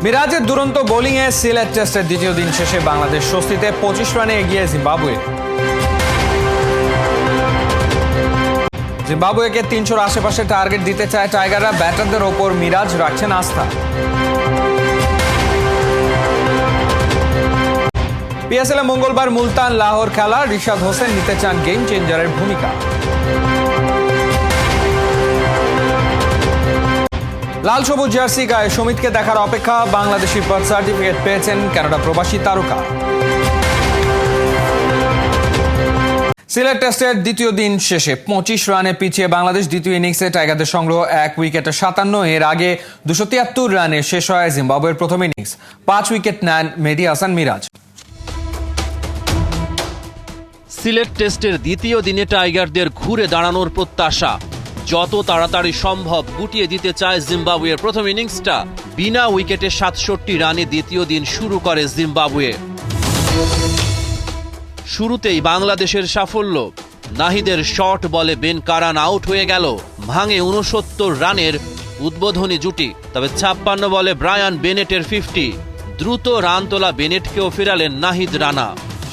মিরাজের দুরন্ত বোলিংয়ে সিলেট টেস্টের দ্বিতীয় দিন শেষে বাংলাদেশ স্বস্তিতে 25 রানে এগিয়ে জিম্বাবুয়ে। জিম্বাবুয়েকে 300-র আশেপাশে টার্গেট দিতে চায় টাইগাররা। ব্যাটারদের ওপর মিরাজ রাখছেন আস্থা। পিএসএল মঙ্গলবার মুলতান লাহোর খেলা, রিশাদ হোসেন নিতে চান গেম চেঞ্জারের ভূমিকা। লাল সবুজ জার্সি গায়ে সমিতকে দেখার অপেক্ষা। বাংলাদেশি বার্থ সার্টিফিকেট পেয়েছেন কানাডা প্রবাসী তারকা। সিলেট টেস্টের দ্বিতীয় দিন শেষে 25 রানে পিছিয়ে বাংলাদেশ। দ্বিতীয় ইনিংসে টাইগারদের সংগ্রহ 1 উইকেটে 57। এর আগে 273 রানে শেষ হয় জিম্বাবুয়ের প্রথম ইনিংস। 5 উইকেট নেন মেহেদী হাসান মিরাজ। সিলেট টেস্টের দ্বিতীয় দিনে টাইগারদের ঘুরে দাঁড়ানোর প্রত্যাশা। যত তাড়াতাড়ি সম্ভব গুটিয়ে দিতে চায় জিম্বাবুয়ের প্রথম ইনিংসটা। বিনা উইকেটে 67 রানে দ্বিতীয় দিন শুরু করে জিম্বাবুয়ে। শুরুতেই বাংলাদেশের সাফল্য। নাহিদের শর্ট বলে বেন কারান আউট হয়ে গেল। ভাঙে 69 রানের উদ্বোধনী জুটি। তবে 56 বলে ব্রায়ান বেনেটের 50। দ্রুত রান তোলা বেনেটকেও ফেরালেন নাহিদ রানা।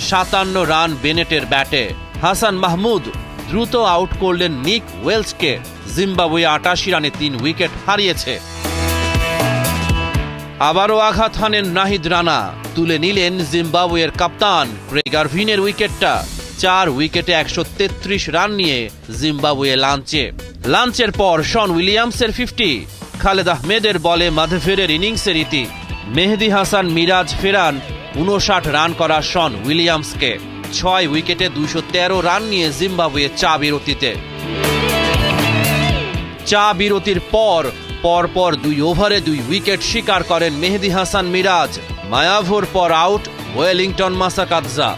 57 রান বেনেটের ব্যাটে। হাসান মাহমুদ দ্রুত আউট করলেন নিক ওয়েলসকে। জিম্বাবুয়ে 88 রানে 3 উইকেট হারিয়েছে। আবারও আঘাত হানেন নাহিদ রানা। তুলে নিলেন জিম্বাবুয়ের কাপ্তান ক্রেগ আরভিনের উইকেটটা। 4 উইকেটে 133 রান নিয়ে জিম্বাবুয়ে লাঞ্চের পর শন উইলিয়ামসের 50। খালেদ আহমেদের বলে মাধভেরের ইনিংসের ইতি। মেহেদী হাসান মিরাজ ফেরান 59 রান করা শন উইলিয়ামসকে। 6 উইকেটে 213 রান নিয়ে জিম্বাবুয়ে চা বিরতির পর 2 ওভারে 2 উইকেট শিকার করেন মেহেদী হাসান মিরাজ। মায়াভোর পর আউট ওয়েলিংটন মাসাকাদজা।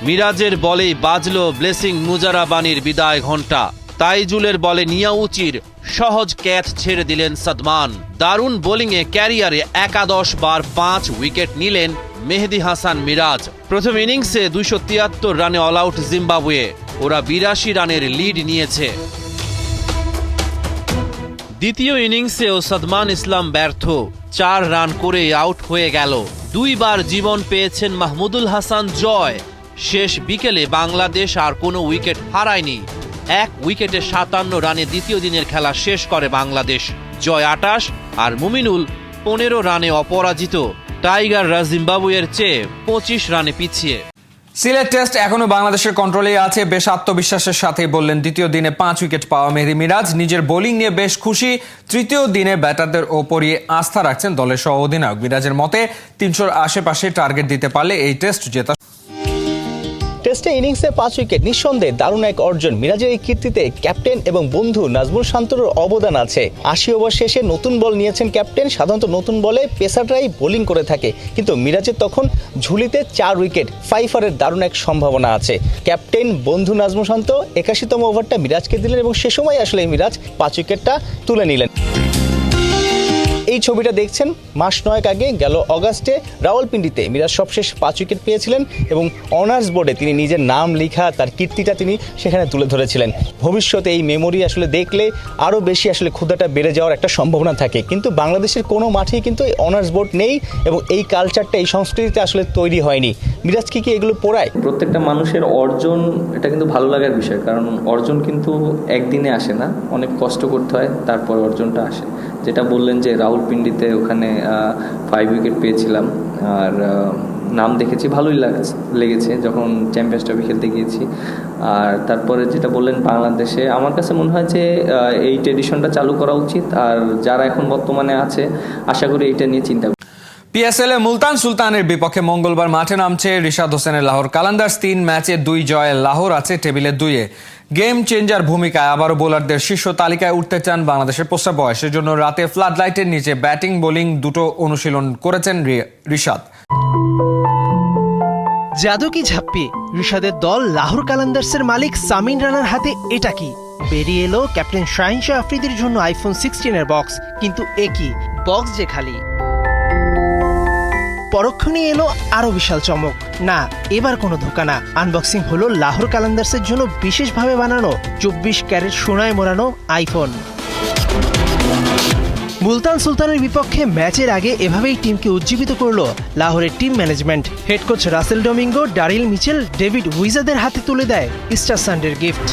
মিরাজের বলেই বাজল ব্লেসিং মুজারাবানির বিদায় ঘণ্টা। তাইজুলের বলে নিয়াউচির সহজ ক্যাচ ছেড়ে দিলেন সাদমান। দারুণ বোলিংয়ে ক্যারিয়ারে একাদশ বার 5 উইকেট নিলেন মেহেদী হাসান মিরাজ। প্রথম ইনিংসে 273 রানে অল আউট জিম্বাবুয়ে। ওরা 82 রানের লিড নিয়েছে। দ্বিতীয় ইনিংসেও সাদমান ইসলাম ব্যর্থ। 4 রান করে আউট হয়ে গেল। 2 বার জীবন পেয়েছেন মাহমুদুল হাসান জয়। শেষ বিকেলে বাংলাদেশ আর কোনো উইকেট হারায়নি। 1 উইকেটে 57 রানে দ্বিতীয় দিনের খেলা শেষ করে বাংলাদেশ। জয় 28 আর মুমিনুল 15 রানে অপরাজিত। টাইগাররা জিম্বাবুয়ের চেয়ে 25 রানে পিছিয়ে। সিলেট টেস্ট এখনো বাংলাদেশের কন্ট্রোলেই আছে। বেশ আত্মবিশ্বাসের সাথে বললেন দ্বিতীয় দিনে 5 উইকেট পাওয়া মেহেদী মিরাজ। নিজের বোলিং নিয়ে বেশ খুশি। তৃতীয় দিনে ব্যাটারদের ওপরই আস্থা রাখছেন দলের সহ অধিনায়ক। মিরাজের মতে 300-র আশেপাশে টার্গেট দিতে পারলে এই টেস্ট জেতা। টেস্টে ইনিংসে 5 উইকেট নিঃসন্দেহে দারুণ এক অর্জন। মিরাজের এই কীর্তিতে ক্যাপ্টেন এবং বন্ধু নাজমুল শান্তর অবদান আছে। 80 ওভার শেষে নতুন বল নিয়েছেন ক্যাপ্টেন। সাধারণত নতুন বলে পেসাররাই বোলিং করে থাকে, কিন্তু মিরাজের তখন ঝুলিতে 4 উইকেট 5-এর দারুণ এক সম্ভাবনা আছে। ক্যাপ্টেন বন্ধু নাজমুল শান্ত 81তম ওভারটা মিরাজকে দিলেন এবং সে সময় আসলে মিরাজ 5 উইকেটটা তুলে নিলেন। এই ছবিটা দেখছেন মাস 9 আগে গেল অগাস্টে রাওয়ালপিন্ডিতে মিরাজ সবশেষ 5 উইকেট পেয়েছিলেন এবং অনার্স বোর্ডে তিনি নিজের নাম লেখা তার কীর্তিটা তিনি সেখানে তুলে ধরেছিলেন। ভবিষ্যতে এই মেমোরি আসলে দেখলে আরও বেশি আসলে ক্ষুধাটা বেড়ে যাওয়ার একটা সম্ভাবনা থাকে, কিন্তু বাংলাদেশের কোনো মাঠেই কিন্তু এই অনার্স বোর্ড নেই এবং এই কালচারটা এই সংস্কৃতিতে আসলে তৈরি হয়নি। মিরাজ কি এগুলো পড়ায়? প্রত্যেকটা মানুষের অর্জন এটা কিন্তু ভালো লাগার বিষয়, কারণ অর্জন কিন্তু একদিনে আসে না, অনেক কষ্ট করতে হয়, তারপর অর্জনটা আসে। যেটা বললেন যে রাওয়ালপিন্ডিতে ওখানে 5 উইকেট পেয়েছিলাম আর নাম দেখেছি, ভালোই লেগেছে যখন চ্যাম্পিয়ন্স ট্রফি খেলতে গিয়েছি। আর তারপরে যেটা বললেন বাংলাদেশে, আমার কাছে মনে হয় যে এই ট্রেডিশনটা চালু করা উচিত। আর যারা এখন বর্তমানে আছে আশা করি এইটা নিয়ে চিন্তা। পিএসএল এ মুলতান সুলতানের বিপক্ষে মঙ্গলবার মাঠে নামছে রিশাদ হোসেনের লাহোর কালান্দার্স। 3 ম্যাচে 2 জয়ে লাহোর আছে টেবিলে 2-এ। গেম চেঞ্জার ভূমিকায় আবারও বোলারদের শীর্ষ তালিকায় উঠতে চান বাংলাদেশের প্রস্তাব বয়স। সেজন্য রাতে ফ্লাড লাইটের নিচে ব্যাটিং বোলিং দুটো অনুশীলন করেছেন রিশাদ। জাদু কি ঝাপ্পি, রিশাদের দল লাহোর কালান্দার্সের মালিক সামিন রানার হাতে এটা কি? বেরিয়ে এলো ক্যাপ্টেন শাহিন শাহ আফ্রিদির জন্য আইফোন 16-এর বক্স, কিন্তু একই বক্স যে খালি। পরক্ষণে এলো আরো বিশাল চমক। না, এবার কোনো ধোঁকা না, আনবক্সিং হলো লাহোর কালান্দার্সের জন্য বিশেষভাবে বানানো 24 ক্যারেট সোনায় মোড়ানো আইফোন। মুলতান সুলতানের বিপক্ষে ম্যাচের আগে এভাবেই টিমকে উজ্জীবিত করলো লাহোরের team management. Head coach Russell Domingo, Daryl Mitchell, David উইজাদের হাতে তুলে দেয় ইস্টার সানডের গিফট।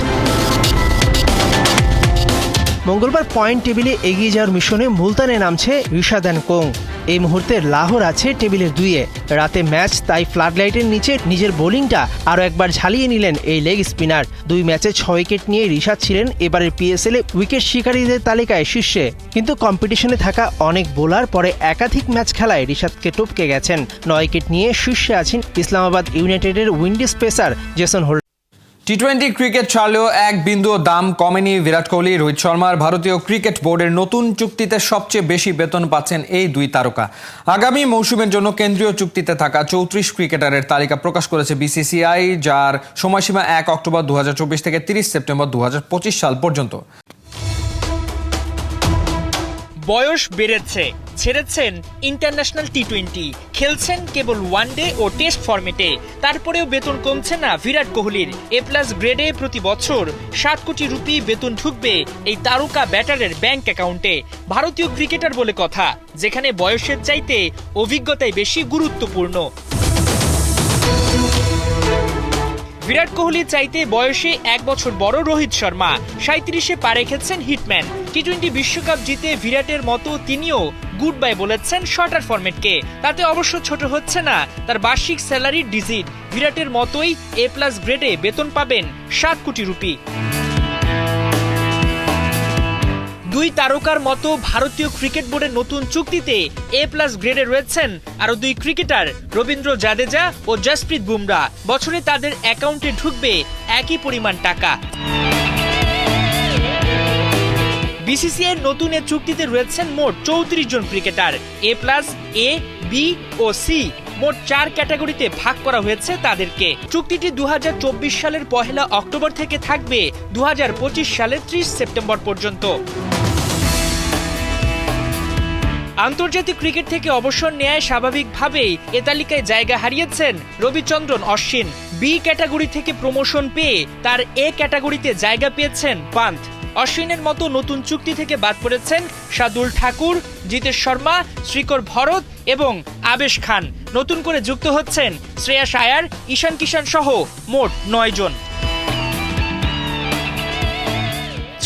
মঙ্গলবার পয়েন্ট টেবিলে এগিয়ে যাওয়ার মিশনে মুলতানে নামছে রিশাদ অ্যান্ড কোং। এই মুহূর্তে লাহোর আছে টেবিলের 2-এ। রাতে ম্যাচ, তাই ফ্লাডলাইটের নিচে নিজের বোলিংটা আরও একবার ঝালিয়ে নিলেন এই লেগ স্পিনার। 2 ম্যাচে 6 উইকেট নিয়ে রিশাদ ছিলেন এবারের পিএসএল এ উইকেট শিকারীদের তালিকায় শীর্ষে। কিন্তু কম্পিটিশনে থাকা অনেক বোলার পরে একাধিক ম্যাচ খেলায় রিশাদকে টপকে গেছেন। 9 উইকেট নিয়ে শীর্ষে আছেন ইসলামাবাদ ইউনাইটেডের উইন্ডিজ পেসার জেসন হোল্ডার। টি-20 ক্রিকেট ছাড়লেও এক বিন্দুও দাম কমেনি বিরাট কোহলি, রোহিত শর্মার। ভারতীয় ক্রিকেট বোর্ডের নতুন চুক্তিতে সবচেয়ে বেশি বেতন পাচ্ছেন এই 2 তারকা। আগামী মৌসুমের জন্য কেন্দ্রীয় চুক্তিতে থাকা 34 ক্রিকেটারের তালিকা প্রকাশ করেছে বিসিসিআই, যার সময়সীমা 1 অক্টোবর 2024 থেকে 30 সেপ্টেম্বর 2025 সাল পর্যন্ত। বয়স বেড়েছে, ছেড়েছেন ইন্টারন্যাশনাল টি-20, খেলছেন কেবল ওয়ানডে ও টেস্ট ফরম্যাটে। তারপরেও বেতন কমছে না বিরাট কোহলির। A+ গ্রেডে প্রতি বছর 7 কোটি রুপি বেতন ঢুকবে এই তারকা ব্যাটারের ব্যাংক অ্যাকাউন্টে। ভারতীয় ক্রিকেটার বলে কথা, যেখানে বয়সের চাইতে অভিজ্ঞতাই বেশি গুরুত্বপূর্ণ। বিরাট কোহলির চাইতে বয়সে 1 বছর বড় রোহিত শর্মা 37-এ পা রেখেছেন হিটম্যান। টি-20 বিশ্বকাপ জিতে বিরাটের মতো তিনিও গুড বাই বলেছেন শর্টার ফরম্যাটকে। তাতে অবশ্য ছোট হচ্ছে না তার বার্ষিক স্যালারির ডিজিট। বিরাটের মতোই A+ গ্রেডে বেতন পাবেন 7 কোটি রুপি। 2 তারকার মতো ভারতীয় ক্রিকেট বোর্ডের নতুন চুক্তিতে A+ গ্রেডে রয়েছেন আরো 2 ক্রিকেটার, রবীন্দ্র জাদেজা ও জসপ্রীত বুমরা। বছরে তাদের অ্যাকাউন্টে ঢুকবে একই পরিমাণ টাকা। বিসিসিআই এর নতুন এ চুক্তিতে রয়েছেন মোট 34 জন ক্রিকেটার। A+, A, B ও C মোট 4 ক্যাটাগরিতে ভাগ করা হয়েছে তাদেরকে। চুক্তিটি 2024 সালের 1 অক্টোবর থেকে থাকবে 2025 সালের 30 সেপ্টেম্বর পর্যন্ত। আন্তর্জাতিক ক্রিকেট থেকে অবসর নেয় স্বাভাবিকভাবেই এ তালিকায় জায়গা হারিয়েছেন রবিচন্দ্রন অশ্বিন। বি ক্যাটাগরি থেকে প্রমোশন পেয়ে তার এ ক্যাটাগরিতে জায়গা পেয়েছেন পান্থ। অশ্বিনের মতো নতুন চুক্তি থেকে বাদ পড়েছেন শার্দুল ঠাকুর, জিতেশ শর্মা, শ্রীকর ভরত এবং আবেশ খান। নতুন করে যুক্ত হচ্ছেন শ্রেয়াস আয়ার, ঈশান কিষান সহ মোট 9 জন।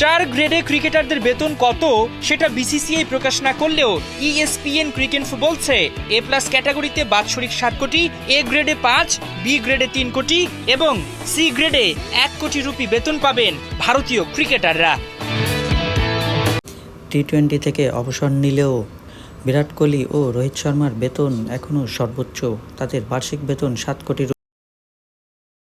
4 গ্রেডে ক্রিকেটারদের বেতন কত সেটা বিসিসিআই প্রকাশ না করলেও ESPN ক্রিকইনফো বলছে A+ ক্যাটাগরিতে বাৎসরিক 7 কোটি, A গ্রেডে 5, B গ্রেডে 3 কোটি এবং C গ্রেডে 1 কোটি রুপি বেতন পাবেন ভারতীয় ক্রিকেটাররা। টি-20 থেকে অবসর নিলেও বিরাট কোহলি ও রোহিত শর্মার বেতন এখনও সর্বোচ্চ। তাদের বার্ষিক বেতন 7 কোটি।